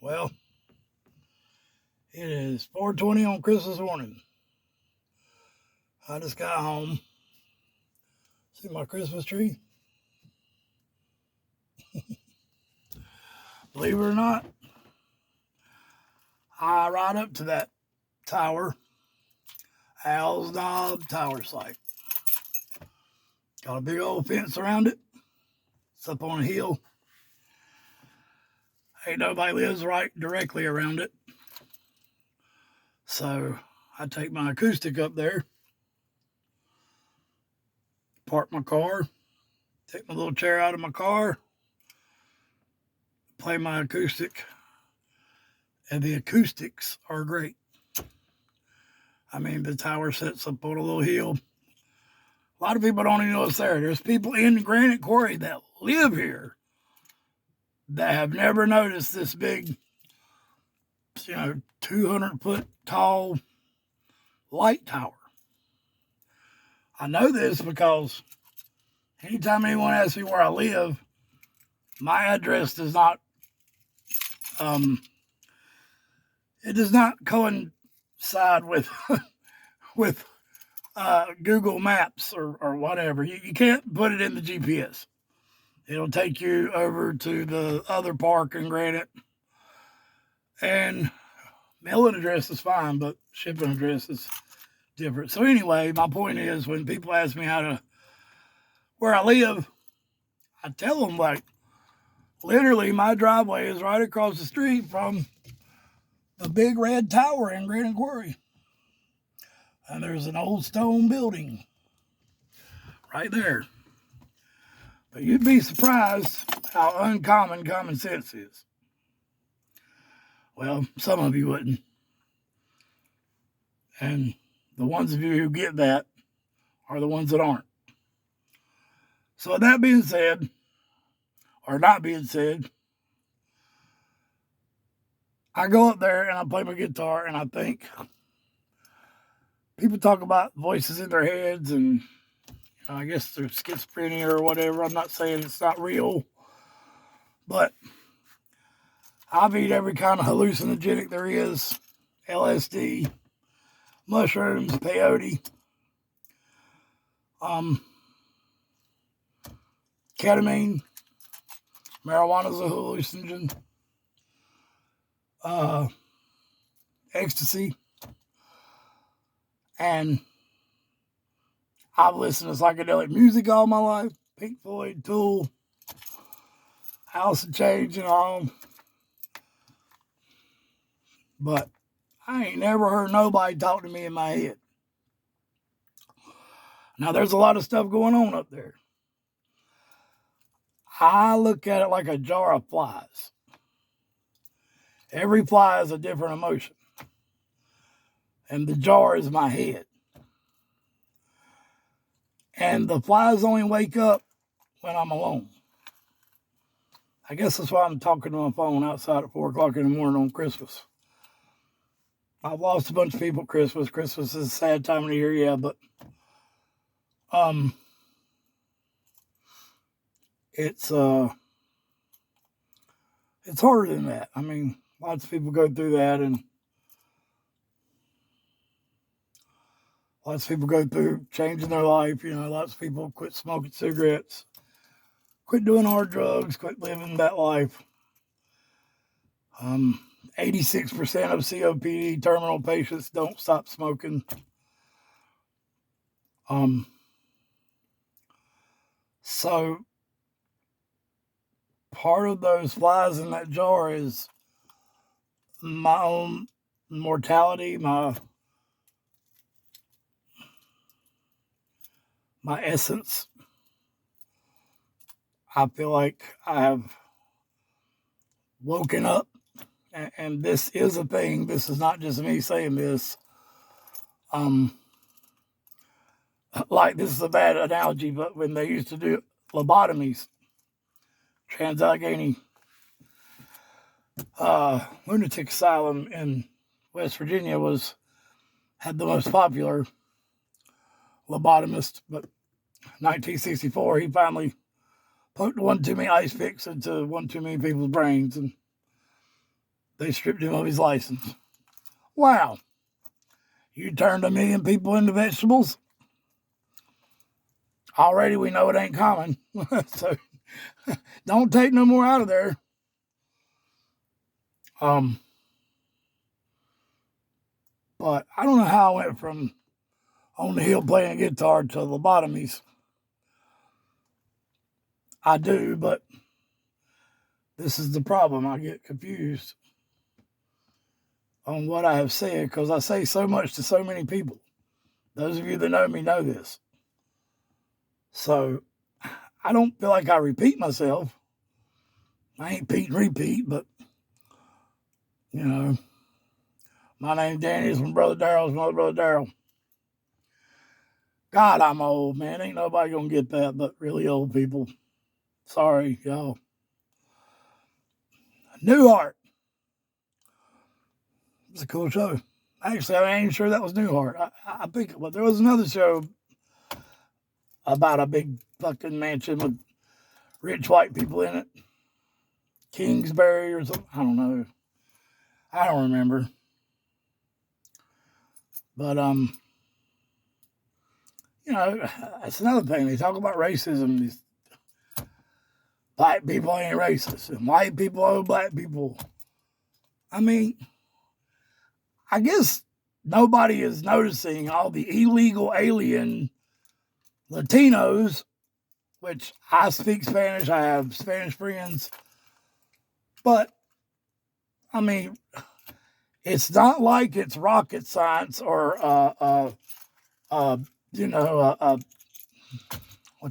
Well, it is 4:20 on Christmas morning. I just got home. See my Christmas tree? Believe it or not, I ride up to that tower, Al's Knob Tower site. Got a big old fence around it. It's up on a hill. Ain't nobody lives right directly around it. So I take my acoustic up there, park my car, take my little chair out of my car, play my acoustic, and the acoustics are great. I mean, the tower sits up on a little hill. A lot of people don't even know it's there. There's people in Granite Quarry that live here that have never noticed this big, 200-foot tall light tower. I know this because anytime anyone asks me where I live, my address does not, it does not coincide with with Google Maps or whatever. You can't put it in the GPS. It'll take you over to the other park in Granite. And mailing address is fine, but shipping address is different. So anyway, my point is when people ask me where I live, I tell them literally my driveway is right across the street from the big red tower in Granite Quarry. And there's an old stone building right there. But you'd be surprised how uncommon common sense is. Well, some of you wouldn't. And the ones of you who get that are the ones that aren't. So with that being said, or not being said, I go up there and I play my guitar and I think. People talk about voices in their heads and I guess they're schizophrenia or whatever. I'm not saying it's not real, but I've eaten every kind of hallucinogenic there is. LSD, mushrooms, peyote, ketamine, marijuana's a hallucinogen, ecstasy, and I've listened to psychedelic music all my life. Pink Floyd, Tool, Alice in Chains, and all. But I ain't never heard nobody talk to me in my head. Now, there's a lot of stuff going on up there. I look at it like a jar of flies. Every fly is a different emotion. And the jar is my head. And the flies only wake up when I'm alone. I guess that's why I'm talking to my phone outside at 4 o'clock in the morning on Christmas. I've lost a bunch of people at Christmas. Christmas is a sad time of the year, yeah, but it's harder than that. I mean, lots of people go through that, and lots of people go through changing their life. Lots of people quit smoking cigarettes, quit doing hard drugs, quit living that life. 86% of COPD terminal patients don't stop smoking. So part of those flies in that jar is my own mortality, my essence. I feel like I have woken up, and this is a thing. This is not just me saying this. Like, this is a bad analogy, but when they used to do lobotomies, Trans-Allegheny Lunatic Asylum in West Virginia had the most popular lobotomist, but 1964 he finally poked one too many ice picks into one too many people's brains, and They stripped him of his license. Wow. You turned 1 million people into vegetables? Already we know it ain't common. So don't take no more out of there. But I don't know how I went from on the hill playing guitar to lobotomies. I do, but this is the problem. I get confused on what I have said because I say so much to so many people. Those of you that know me know this. So I don't feel like I repeat myself. I ain't Pete and repeat, but, you know, my name's Danny. It's my brother Darryl's my brother Darryl. God, I'm old, man. Ain't nobody gonna get that but really old people. Sorry, y'all. Newhart. It's a cool show. Actually, I ain't sure that was Newhart. I think there was another show about a big fucking mansion with rich white people in it. Kingsbury or something. I don't know. I don't remember. But, you know, that's another thing. They talk about racism. These black people ain't racist. And white people are black people. I mean, I guess nobody is noticing all the illegal alien Latinos, which I speak Spanish. I have Spanish friends. But, I mean, it's not like it's rocket science or, what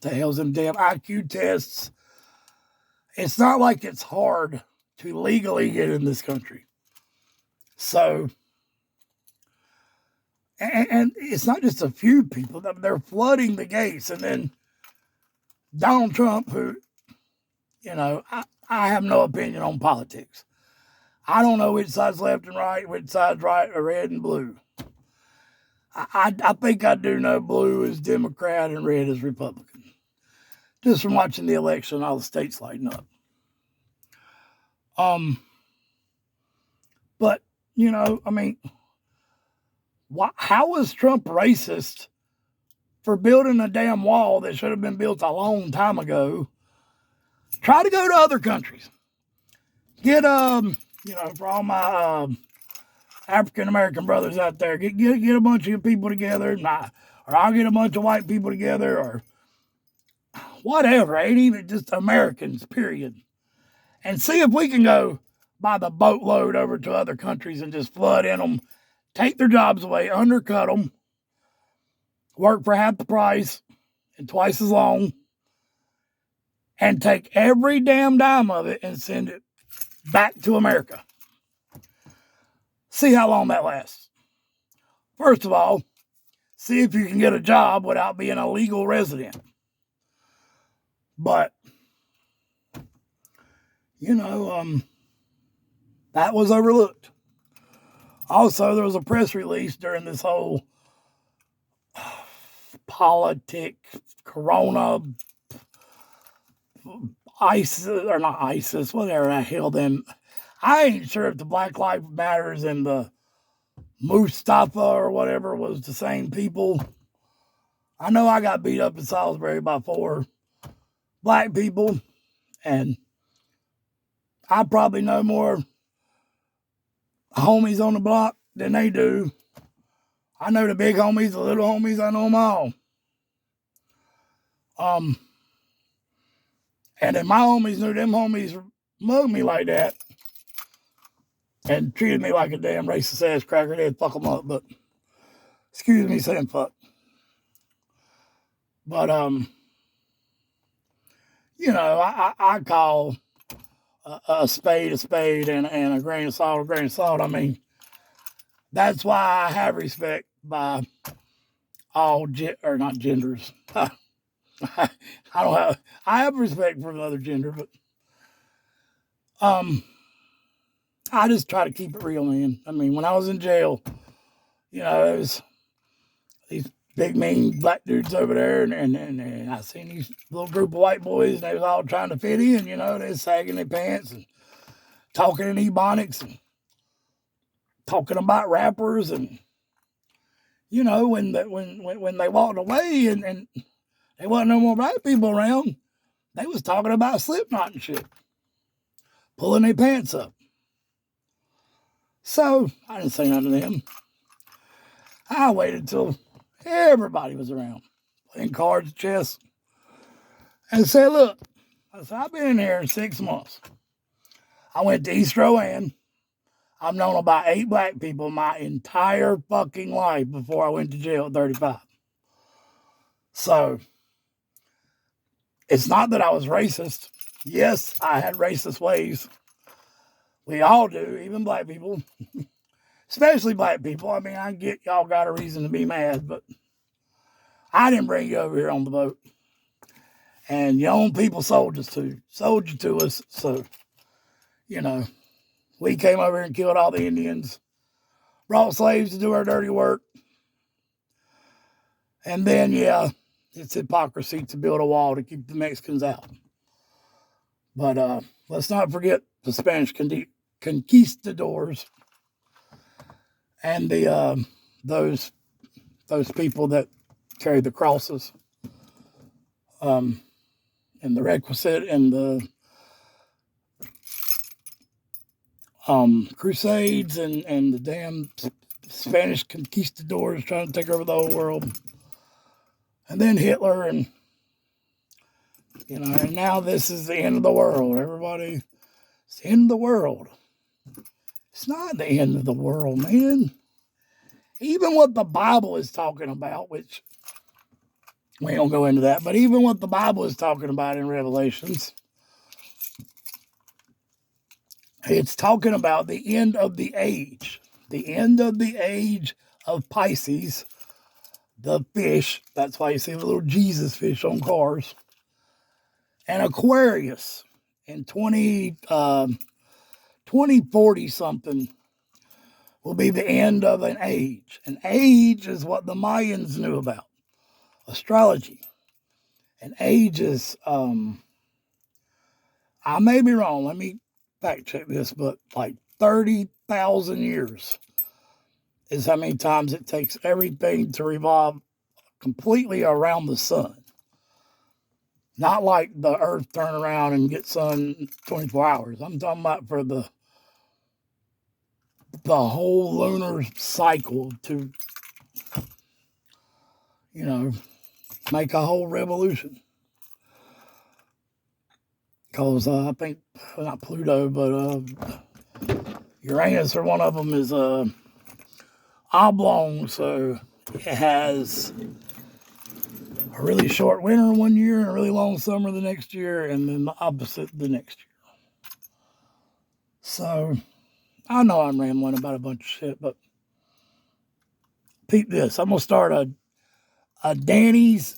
the hell's them damn IQ tests. It's not like it's hard to legally get in this country. So, and it's not just a few people. They're flooding the gates. And then Donald Trump, who, you know, I have no opinion on politics. I don't know which side's left and right, which side's right or red and blue. I think I do know blue is Democrat and red is Republican. Just from watching the election, all the states lighting up. But, you know, I mean, how was Trump racist for building a damn wall that should have been built a long time ago? Try to go to other countries. Get, you know, for all my African-American brothers out there, get a bunch of people together, or I'll get a bunch of white people together, or whatever, ain't even just Americans, period. And see if we can go by the boatload over to other countries and just flood in them, take their jobs away, undercut them, work for half the price and twice as long, and take every damn dime of it and send it back to America. See how long that lasts. First of all, see if you can get a job without being a legal resident. But, you know, that was overlooked. Also, there was a press release during this whole corona, ISIS, or not ISIS, whatever the hell them. I ain't sure if the Black Lives Matters and the Mustafa or whatever was the same people. I know I got beat up in Salisbury by 4 black people, and I probably know more homies on the block than they do. I know the big homies, the little homies, I know them all. And if my homies knew them homies mugged me like that and treated me like a damn racist ass cracker, they'd fuck them up. But excuse me saying fuck. But, you know, I call a spade and a grain of salt a grain of salt. I mean, that's why I have respect by all not genders. I have respect for the other gender, but I just try to keep it real, man. I mean, when I was in jail, you know, it was these big mean black dudes over there, and I seen these little group of white boys, and they was all trying to fit in, you know, they was sagging their pants and talking in Ebonics, and talking about rappers, and you know, when they walked away and there wasn't no more black people around, they was talking about Slipknot and shit, pulling their pants up. So I didn't say nothing to them. I waited till everybody was around, playing cards, chess, and said, look, I said, I've been in here 6 months. I went to East Rowan. I've known about 8 black people my entire fucking life before I went to jail at 35. So it's not that I was racist. Yes, I had racist ways. We all do, even black people. Especially black people. I mean, I get y'all got a reason to be mad, but I didn't bring you over here on the boat. And your own people sold you to us. So, you know, we came over here and killed all the Indians, brought slaves to do our dirty work. And then, yeah, it's hypocrisy to build a wall to keep the Mexicans out. But let's not forget the Spanish conquistadors and the those people that carried the crosses, and the requisite and the Crusades and the damn Spanish conquistadors trying to take over the whole world, and then Hitler, and you know, and now this is the end of the world. Everybody, it's the end of the world. It's not the end of the world, man. Even what the Bible is talking about, which we don't go into that, but even what the Bible is talking about in Revelations, it's talking about the end of the age. The end of the age of Pisces, the fish. That's why you see the little Jesus fish on cars. And Aquarius in 2040 something will be the end of an age. An age is what the Mayans knew about. Astrology. An age is, I may be wrong. Let me fact check this, but like 30,000 years is how many times it takes everything to revolve completely around the sun. Not like the earth turn around and get sun 24 hours. I'm talking about for the whole lunar cycle to, you know, make a whole revolution. Because I think, not Pluto, but Uranus, or one of them, is oblong, so it has a really short winter one year and a really long summer the next year, and then the opposite the next year. So I know I'm rambling about a bunch of shit, but peep this. I'm going to start a Danny's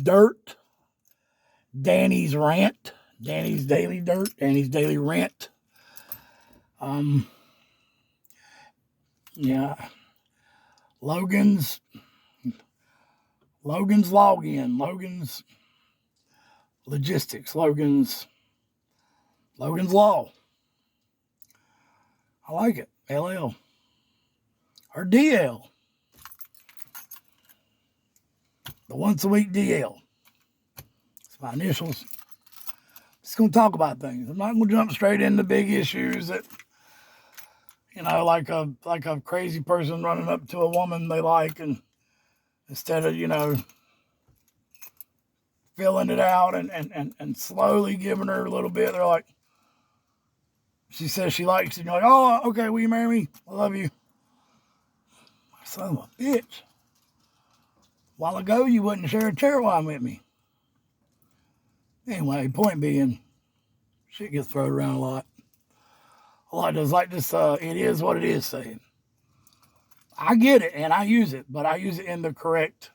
Dirt, Danny's Rant, Danny's Daily Dirt, Danny's Daily Rant. Yeah. Logan's Login, Logan's Logistics, Logan's Law. I like it. LL. Or DL. The once a week DL. It's my initials. Just going to talk about things. I'm not going to jump straight into big issues that, you know, like a crazy person running up to a woman they like, and instead of, you know, filling it out and slowly giving her a little bit, they're like, she says she likes you, and you're like, oh, okay, will you marry me? I love you. Son of a bitch. A while ago, you wouldn't share a chair wine with me. Anyway, point being, shit gets thrown around a lot. A lot does, like this, it is what it is saying. I get it, and I use it, but I use it in the correct